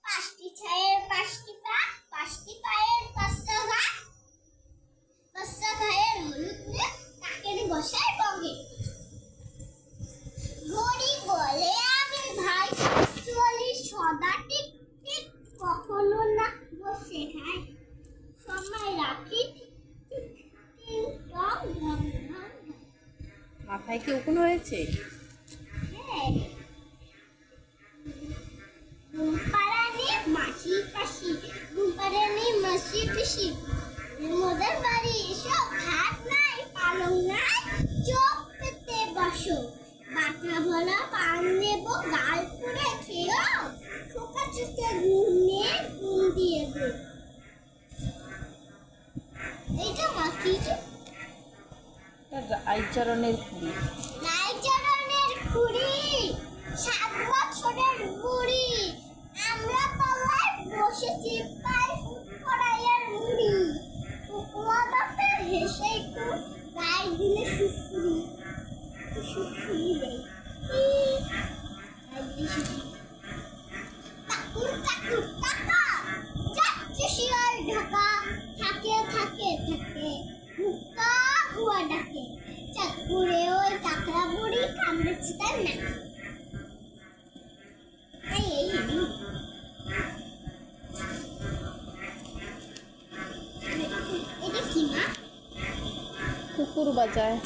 পাঁচটি ছায়ের পাঁচটি পা, পাঁচটি পায়ের পাঁচটা গা, পাঁচটা গায়ের হলুদ নে, কাকের বসায় বগে। ঘড়ি বলে আমি ভাই, চলি সদা টিক টিক, কখনো না বসে খাই, সময় রাখি টিক টিক টং ঢং ঢং। মাথায় কি উকুন হয়েছে? হ্যাঁ, ঘুমপাড়ানি মাসি পাশি, ঘুমপাড়ানি মাসি পিসি, মোদের বাড়ি এসো, ভাত নাই পালং নাই, চোখ পেতে বসো, বাটা ভরা পান নেব, গাল পুড়ে খেয়েও, খোকা চোখে ঘুমে ঘুম দিয়ে গো। এইটা মাখি রাইচরণের কুড়ি। রাইচরণের খুড়ি, 7 বছরের বুড়ি, আমরা তলায় বসেছি পায় ফুটফড়াইয়ের মুড়ি, কুকুয়া বাপের হেসে একটু গায়ে দিলে সুসুরি, সুসুরি দেয় কাকুর কাকুর কাকা, যাচ্ছে শিয়াল ঢাকা, থাকে থাকে থাকে হুক্কা হুয়া ডাকে, চাঁদপুরে ওই কাকড়া বুড়ি কামড়েছে তার নাকে। এটা কি মা? কুকুর বাজায়।